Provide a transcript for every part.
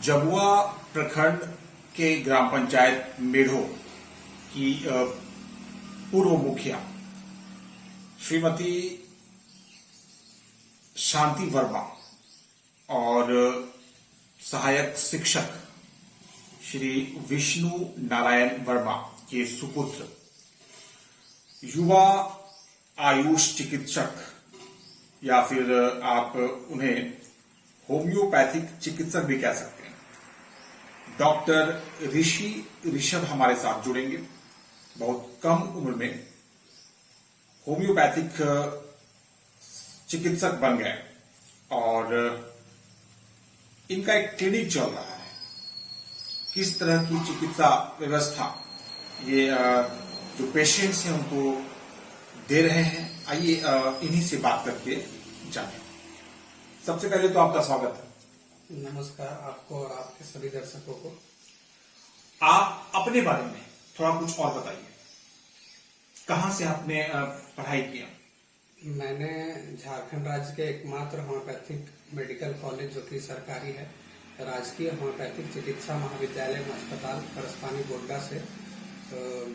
जबुआ प्रखंड के ग्राम पंचायत मेढ़ो की पूर्व मुखिया श्रीमती शांति वर्मा और सहायक शिक्षक श्री विष्णु नारायण वर्मा के सुपुत्र युवा आयुष चिकित्सक या फिर आप उन्हें होम्योपैथिक चिकित्सक भी कह सकते हैं, डॉक्टर ऋषभ हमारे साथ जुड़ेंगे। बहुत कम उम्र में होम्योपैथिक चिकित्सक बन गए और इनका एक क्लिनिक चल रहा है। किस तरह की चिकित्सा व्यवस्था ये जो पेशेंट्स हैं उनको दे रहे हैं, आइए इन्हीं से बात करके जानें। सबसे पहले तो आपका स्वागत है। नमस्कार आपको और आपके सभी दर्शकों को। आप अपने बारे में थोड़ा कुछ और बताइए। कहां से आपने पढ़ाई किया? मैंने झारखंड राज्य के एकमात्र होम्योपैथिक मेडिकल कॉलेज जो कि सरकारी है, राजकीय होम्योपैथिक चिकित्सा महाविद्यालय अस्पताल परसपानी गोड्डा से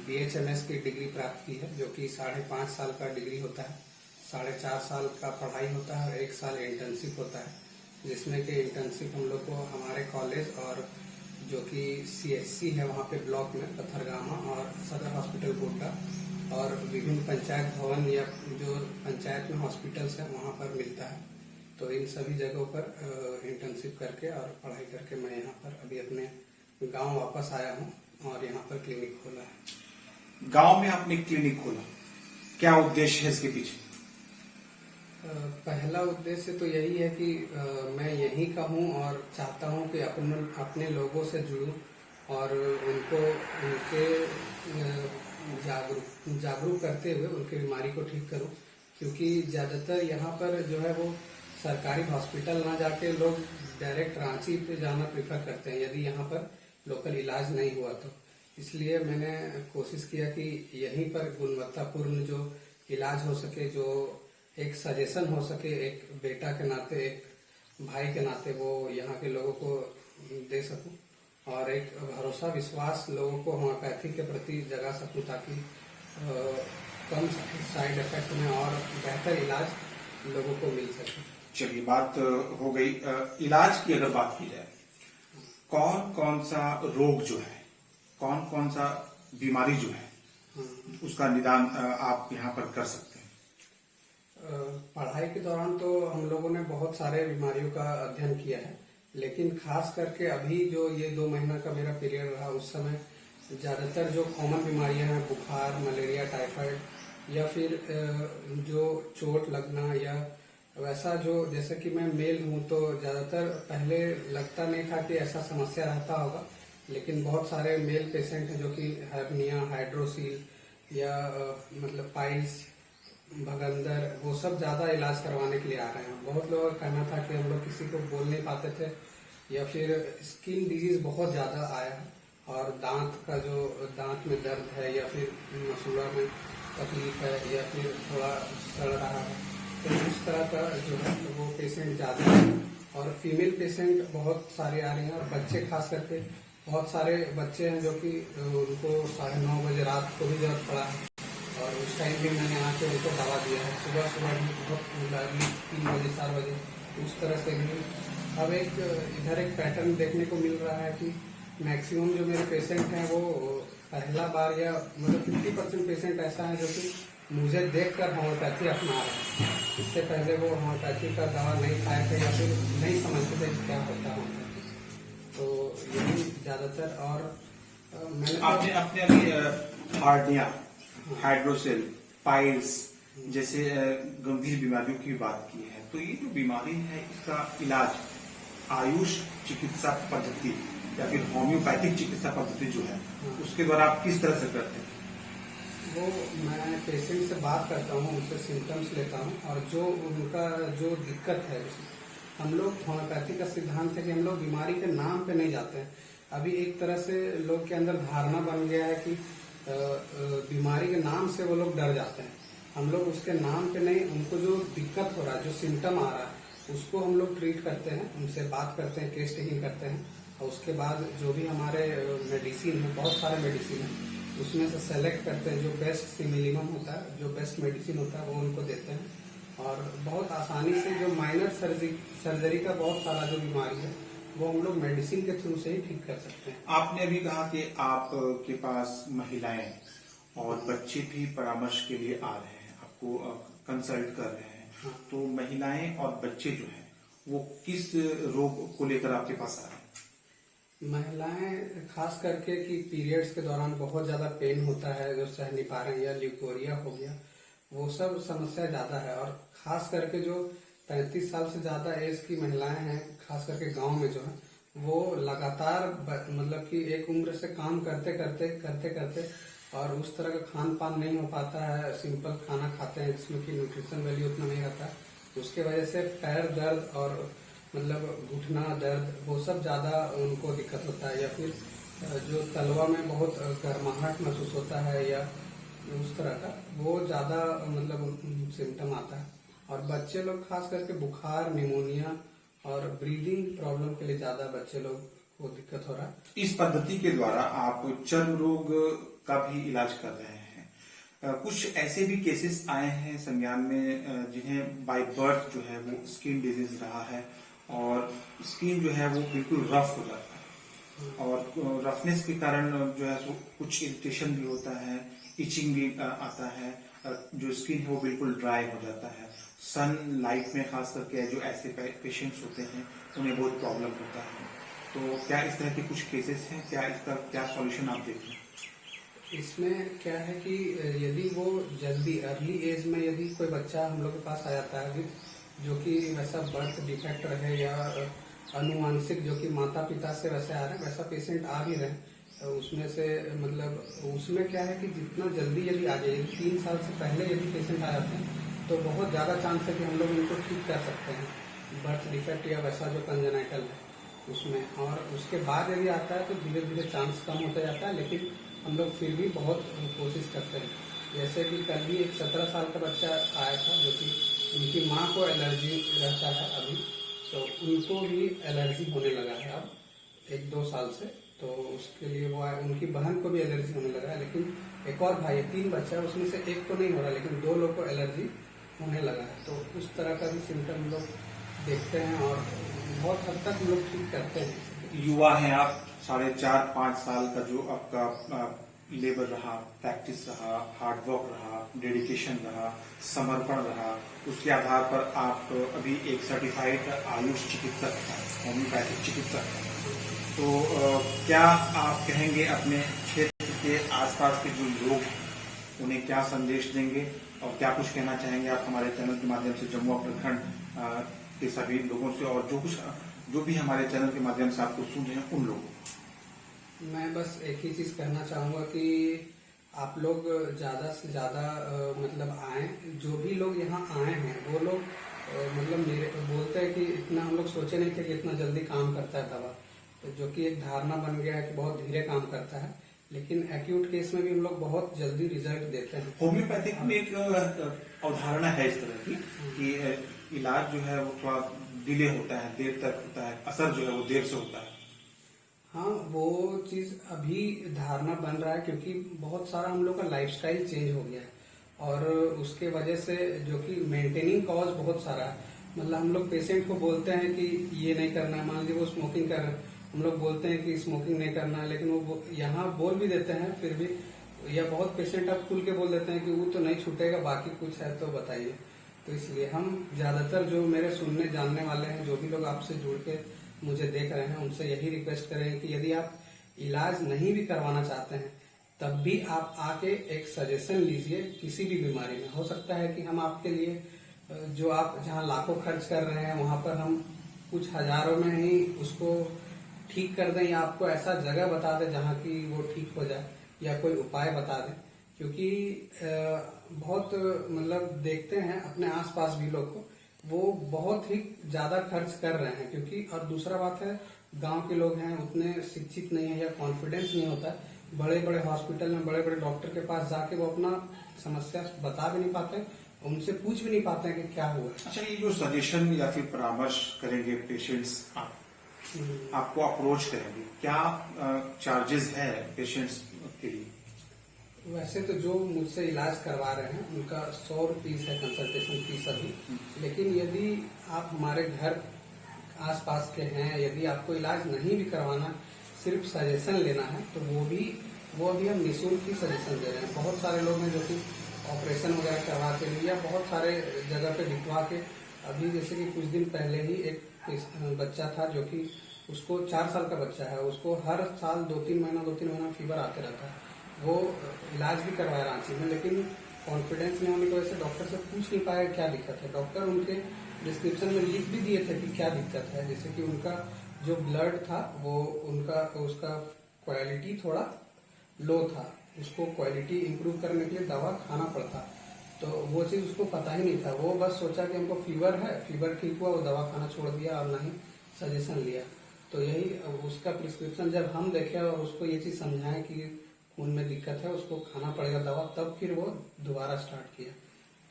BHMS की डिग्री प्राप्त की है, जो कि 5.5 साल का डिग्री होता है। 4.5 साल का पढ़ाई होता है और 1 साल इंटर्नशिप होता है, जिसमें कि इंटर्नशिप हम लोग को हमारे कॉलेज और जो कि CHC है वहाँ पे ब्लॉक में पथरगामा और सदर हॉस्पिटल गोड्डा और विभिन्न पंचायत भवन या जो पंचायत में हॉस्पिटल्स हैं वहाँ पर मिलता है। तो इन सभी जगहों पर इंटर्नशिप करके और पढ़ाई करके मैं यहाँ पर अभी अपने गांव वापस आया हूँ और यहाँ पर क्लिनिक खोला है। गांव में आपने क्लिनिक खोला, क्या उद्देश्य है इसके पीछे? पहला उद्देश्य तो यही है कि मैं यहीं का हूँ और चाहता हूँ कि अपने लोगों से जुड़ूं और उनके जागरूक करते हुए उनकी बीमारी को ठीक करूं, क्योंकि ज्यादातर यहाँ पर जो है वो सरकारी हॉस्पिटल ना जाके लोग डायरेक्ट रांची पे जाना प्रेफर करते हैं यदि यहाँ पर लोकल इलाज नहीं हुआ तो। इसलिए मैंने कोशिश किया कि यहीं पर गुणवत्तापूर्ण जो इलाज हो सके, जो एक सजेशन हो सके, एक बेटा के नाते, एक भाई के नाते वो यहाँ के लोगों को दे सकूं और एक भरोसा विश्वास लोगों को होम्योपैथी के प्रति जगा सकूं, ताकि कम साइड इफेक्ट में और बेहतर इलाज लोगों को मिल सके। चलिए, बात हो गई इलाज की। अगर बात की जाए, कौन कौन सा रोग जो है, कौन कौन सा बीमारी जो है, उसका निदान आप यहाँ पर कर सकते हैं? पढ़ाई के दौरान तो हम लोगों ने बहुत सारे बीमारियों का अध्ययन किया है, लेकिन खास करके अभी जो ये 2 महीना का मेरा पीरियड रहा, उस समय ज्यादातर जो कॉमन बीमारियां हैं, बुखार, मलेरिया, टाइफाइड या फिर जो चोट लगना या वैसा जो, जैसे कि मैं मेल हूँ तो ज्यादातर पहले लगता नहीं था कि ऐसा समस्या रहता होगा, लेकिन बहुत सारे मेल पेशेंट हैं जो कि हर्निया, हाइड्रोसील या मतलब पाइल्स, भगंदर, वो सब ज्यादा इलाज करवाने के लिए आ रहे हैं। बहुत लोगों का कहना था कि हम लोग किसी को बोल नहीं पाते थे, या फिर स्किन डिजीज बहुत ज्यादा आया है और दांत में दर्द है या फिर मसूड़ा में तकलीफ है या फिर थोड़ा सड़ रहा है, तो उस तरह का जो है वो पेशेंट ज्यादा है। और फीमेल पेशेंट बहुत सारे आ रहे हैं और बच्चे खास करके बहुत सारे बच्चे हैं जो कि उनको 9:30 बजे रात को भी जरूरत पड़ा है और उस टाइम भी मैंने आके उनको दवा दिया है। सुबह भी बहुत 3 बजे 4 बजे उस तरह से भी। अब इधर एक पैटर्न देखने को मिल रहा है कि मैक्सिमम जो मेरे पेशेंट हैं वो पहला बार या मतलब 50% पेशेंट ऐसा है जो कि मुझे देखकर होम्योपैथी अपना रहे हैं। इससे पहले वो होम्योपैथी का दवा नहीं खाए थे या फिर नहीं समझते थे क्या होता है होम्योपैथी। तो यही ज्यादातर। और मैंने आपने अपने अभी हार्निया, हाइड्रोसेल, पाइल्स जैसे गंभीर बीमारियों की बात की है, तो ये जो बीमारी है इसका इलाज आयुष चिकित्सा पद्धति या फिर होम्योपैथिक चिकित्सा पद्धति जो है उसके द्वारा आप किस तरह से करते हैं? वो मैं पेशेंट से बात करता हूँ, उनसे सिम्टम्स लेता हूँ और जो उनका जो दिक्कत है, हम लोग होम्योपैथी का सिद्धांत है कि हम लोग बीमारी के नाम पे नहीं जाते हैं। अभी एक तरह से लोग के अंदर धारणा बन गया है कि बीमारी के नाम से वो लोग डर जाते हैं। हम लोग उसके नाम पे नहीं, उनको जो दिक्कत हो रहा है, जो सिम्टम आ रहा है, उसको हम लोग ट्रीट करते हैं, उनसे बात करते हैं, केस टेकिंग करते हैं और उसके बाद जो भी हमारे मेडिसिन है, बहुत सारे मेडिसिन है, उसमें से सेलेक्ट करते हैं जो बेस्ट सिमिलिमम होता है, जो बेस्ट मेडिसिन होता है वो उनको देते हैं। और बहुत आसानी से जो माइनर सर्जरी का बहुत सारा जो बीमारी है वो हम लोग मेडिसिन के थ्रू से ही ठीक कर सकते हैं। आपने अभी कहा कि आपके पास महिलाएं और बच्चे भी परामर्श के लिए आ रहे हैं, आपको कंसल्ट कर रहे हैं। हाँ। तो महिलाएं और बच्चे जो हैं वो किस रोग को लेकर आपके पास आ रहे हैं? महिलाएं खास करके कि पीरियड्स के दौरान बहुत ज्यादा पेन होता है जो सह नहीं पा रहे हैं, या ल्यूकोरिया हो गया, वो सब समस्या ज्यादा है। और खास करके जो 35 साल से ज्यादा एज की महिलाएं हैं, खास करके गांव में जो है, वो लगातार मतलब कि एक उम्र से काम करते करते और उस तरह का खान पान नहीं हो पाता है, सिंपल खाना खाते हैं जिसमें कि न्यूट्रिशन वैल्यू उतना नहीं रहता है, उसके वजह से पैर दर्द और मतलब घुटना दर्द वो सब ज्यादा उनको दिक्कत होता है। या फिर जो तलवा में बहुत गर्माहट महसूस होता है या उस तरह का वो ज्यादा मतलब सिम्टम आता है। और बच्चे लोग खास करके बुखार, निमोनिया और ब्रीदिंग प्रॉब्लम के लिए ज्यादा बच्चे लोग को दिक्कत हो रहा है। इस पद्धति के द्वारा आप चर्म रोग का भी इलाज कर रहे हैं। कुछ ऐसे भी केसेस आए हैं संज्ञान में जिन्हें बाय बर्थ जो है वो स्किन डिजीज रहा है और स्किन जो है वो बिल्कुल रफ हो जाता है और रफनेस के कारण जो है कुछ इरिटेशन भी होता है, इचिंग भी आता है, जो स्किन है वो बिल्कुल ड्राई हो जाता है। सन लाइट में खास करके जो ऐसे पेशेंट्स होते हैं उन्हें बहुत प्रॉब्लम होता है। तो क्या इस तरह के कुछ केसेस हैं, क्या इसका क्या सॉल्यूशन आप देख रहे हैं? इसमें क्या है कि यदि वो जल्दी अर्ली एज में यदि कोई बच्चा हम लोग के पास आ जाता है जो कि वैसा बर्थ डिफेक्ट रहे या अनुवांशिक जो कि माता पिता से वैसे आ रहे हैं, वैसा पेशेंट आ भी रहे, तो उसमें से मतलब उसमें क्या है कि जितना जल्दी यदि आ जाए, 3 साल से पहले यदि पेशेंट आ जाते हैं तो बहुत ज्यादा चांस है कि हम लोग उनको ठीक कर सकते हैं, बर्थ डिफेक्ट या वैसा जो कंजेनाइटल है उसमें। और उसके बाद यदि आता है तो धीरे धीरे चांस कम होता जाता है, लेकिन हम लोग फिर भी बहुत कोशिश करते हैं। जैसे कि कल भी एक 17 साल का बच्चा आया था जो कि उनकी माँ को एलर्जी रहता है अभी, तो उनको भी एलर्जी होने लगा है अब 1-2 साल से, तो उसके लिए वो आए, उनकी बहन को भी एलर्जी होने लगा है। लेकिन एक और भाई 3 बच्चा है, उसमें से एक को नहीं हो रहा, लेकिन 2 लोग को एलर्जी होने लगा है। तो उस तरह का भी सिम्टम हम लोग देखते हैं और बहुत हद तक हम लोग ठीक करते हैं। युवा हैं आप, 4.5-5 साल का जो आपका लेबर रहा, प्रैक्टिस रहा, हार्डवर्क रहा, डेडिकेशन रहा, समर्पण रहा, उसके आधार पर आप अभी एक सर्टिफाइड आयुष चिकित्सक हैं, होम्योपैथिक चिकित्सक हैं। तो क्या आप कहेंगे अपने क्षेत्र के आसपास के जो लोग हैं उन्हें क्या संदेश देंगे और क्या कुछ कहना चाहेंगे आप हमारे चैनल के माध्यम से जमुआ प्रखंड के सभी लोगों से और जो भी हमारे चैनल के माध्यम से आपको सुन रहे हैं उन लोगों को? मैं बस एक ही चीज कहना चाहूंगा कि आप लोग ज्यादा से ज्यादा मतलब आए, जो भी लोग यहाँ आए हैं वो लोग मतलब मेरे बोलते हैं कि इतना हम लोग सोचे नहीं थे कि इतना जल्दी काम करता है दवा, तो जो कि एक धारणा बन गया है कि बहुत धीरे काम करता है, लेकिन एक्यूट केस में भी हम लोग बहुत जल्दी रिजल्ट देते हैं। होम्योपैथिक में एक अवधारणा है इस तरह की कि इलाज जो है वो थोड़ा डिले होता है, देर तक होता है, असर जो है वो देर से होता है। हाँ, वो चीज अभी धारणा बन रहा है क्योंकि बहुत सारा हम लोग का लाइफस्टाइल चेंज हो गया है और उसके वजह से जो कि मेंटेनिंग कॉज बहुत सारा है। मतलब हम लोग पेशेंट को बोलते हैं कि ये नहीं करना है, मान लीजिए वो स्मोकिंग कर रहे हैं, हम लोग बोलते हैं कि स्मोकिंग नहीं करना है, लेकिन वो यहाँ बोल भी देते हैं फिर भी, या बहुत पेशेंट अब खुल के बोल देते हैं कि वो तो नहीं छूटेगा, बाकी कुछ है तो बताइए। तो इसलिए हम ज्यादातर जो मेरे सुनने जानने वाले हैं, जो भी लोग आपसे जुड़ के मुझे देख रहे हैं, उनसे यही रिक्वेस्ट करेंगे कि यदि आप इलाज नहीं भी करवाना चाहते हैं तब भी आप आके एक सजेशन लीजिए किसी भी बीमारी में। हो सकता है कि हम आपके लिए जो आप जहाँ लाखों खर्च कर रहे हैं वहां पर हम कुछ हजारों में ही उसको ठीक कर दें, या आपको ऐसा जगह बता दें जहाँ की वो ठीक हो जाए, या कोई उपाय बता दें। क्योंकि बहुत मतलब देखते हैं अपने आसपास भी लोग को, वो बहुत ही ज्यादा खर्च कर रहे हैं। क्योंकि और दूसरा बात है, गांव के लोग हैं उतने शिक्षित नहीं है या कॉन्फिडेंस नहीं होता, बड़े बड़े हॉस्पिटल में बड़े बड़े डॉक्टर के पास जाके वो अपना समस्या बता भी नहीं पाते, उनसे पूछ भी नहीं पाते हैं कि क्या हुआ। अच्छा, ये जो सजेशन या फिर परामर्श करेंगे पेशेंट्स आप, आपको अप्रोच करेंगे, क्या चार्जेस है पेशेंट्स के लिए? वैसे तो जो मुझसे इलाज करवा रहे हैं उनका 100 रुपीज है कंसल्टेशन फीस अभी। लेकिन यदि आप हमारे घर आसपास के हैं, यदि आपको इलाज नहीं भी करवाना, सिर्फ सजेशन लेना है, तो वो अभी हम निःशुल्क ही सजेशन दे रहे हैं। बहुत सारे लोग हैं जो कि ऑपरेशन वगैरह करवा के लिए या बहुत सारे जगह पे दिखवा के, अभी जैसे कि कुछ दिन पहले ही एक बच्चा था जो कि उसको 4 साल का बच्चा है, उसको हर साल 2-3 महीना फीवर आते रहता है। वो इलाज भी करवाया रांची में, लेकिन कॉन्फिडेंस नहीं होने की वजह से डॉक्टर से पूछ नहीं पाया क्या दिक्कत है। डॉक्टर उनके डिस्क्रिप्शन में लिख भी दिए थे कि क्या दिक्कत है, जैसे कि उनका जो ब्लड था वो उसका क्वालिटी थोड़ा लो था, उसको क्वालिटी इंप्रूव करने के लिए दवा खाना पड़ता, तो वो चीज उसको पता ही नहीं था। वो बस सोचा कि हमको फीवर है, फीवर ठीक हुआ, वो दवा खाना छोड़ दिया और ना ही सजेशन लिया। तो यही उसका प्रिस्क्रिप्शन जब हम देखे और उसको ये चीज समझाएं कि खून में दिक्कत है, उसको खाना पड़ेगा दवा, तब फिर वो दोबारा स्टार्ट किया।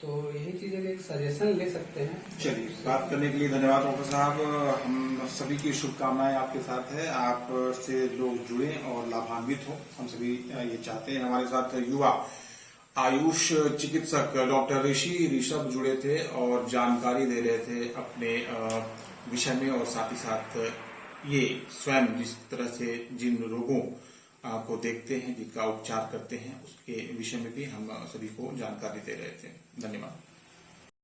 तो यही चीजें एक सजेशन ले सकते हैं। चलिए, बात करने के लिए धन्यवाद डॉक्टर साहब। हम सभी की शुभकामनाएं आपके साथ है, आप से लोग जुड़े और लाभान्वित हो, हम सभी ये चाहते हैं। हमारे साथ युवा आयुष चिकित्सक डॉक्टर ऋषभ जुड़े थे और जानकारी दे रहे थे अपने विषय में, और साथ ही साथ ये स्वयं जिस तरह से जिन रोगों को देखते हैं, जिनका उपचार करते हैं, उसके विषय में भी हम सभी को जानकारी दे रहे थे। धन्यवाद।